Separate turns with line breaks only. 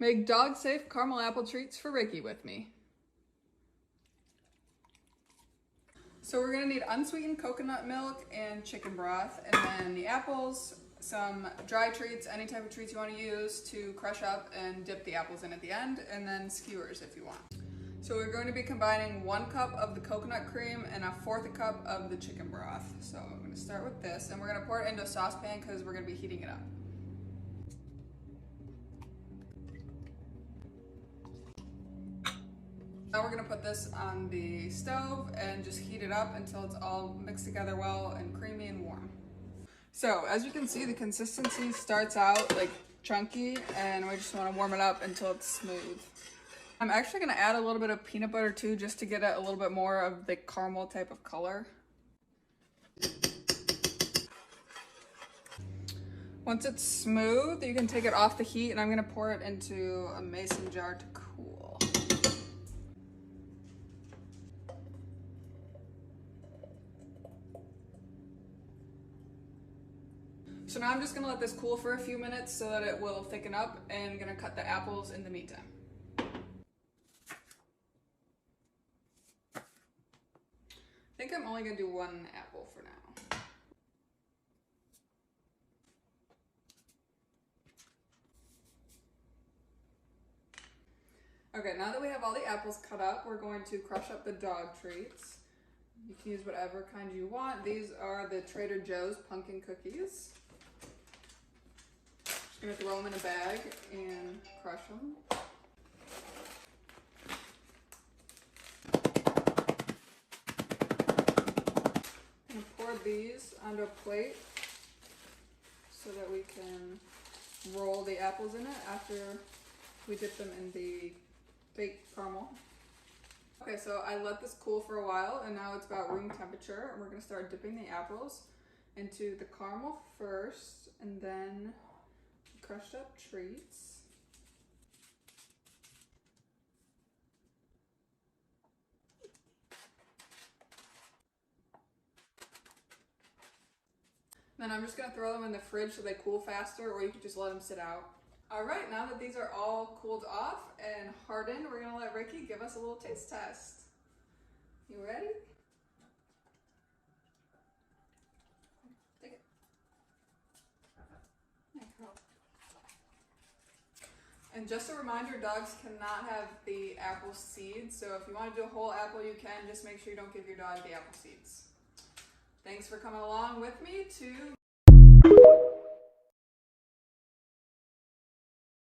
Make dog-safe caramel apple treats for Ricky with me. So we're gonna need unsweetened coconut milk and chicken broth, and then the apples, some dry treats, any type of treats you want to use to crush up and dip the apples in at the end, and then skewers if you want. So we're going to be combining 1 cup of the coconut cream and 1/4 cup of the chicken broth. So I'm gonna start with this, and we're gonna pour it into a saucepan because we're gonna be heating it up. Now we're gonna put this on the stove and just heat it up until it's all mixed together well and creamy and warm. So as you can see, the consistency starts out like chunky, and we just wanna warm it up until it's smooth. I'm actually gonna add a little bit of peanut butter too, just to get it a little bit more of the caramel type of color. Once it's smooth, you can take it off the heat, and I'm gonna pour it into a mason jar to cool. So now I'm just gonna let this cool for a few minutes so that it will thicken up, and I'm gonna cut the apples in the meantime. I think I'm only gonna do 1 apple for now. Okay, now that we have all the apples cut up, we're going to crush up the dog treats. You can use whatever kind you want. These are the Trader Joe's pumpkin cookies. Just gonna throw them in a bag and crush them. I'm gonna pour these onto a plate so that we can roll the apples in it after we dip them in the baked caramel. Okay, so I let this cool for a while, and now it's about room temperature, and we're gonna start dipping the apples into the caramel first, and then crushed up treats. Then I'm just gonna throw them in the fridge so they cool faster, or you could just let them sit out. All right, now that these are all cooled off and hardened, we're gonna let Ricky give us a little taste test. You ready? Take it. There you go. And just a reminder, dogs cannot have the apple seeds, so if you want to do a whole apple, you can. Just make sure you don't give your dog the apple seeds. Thanks for coming along with me to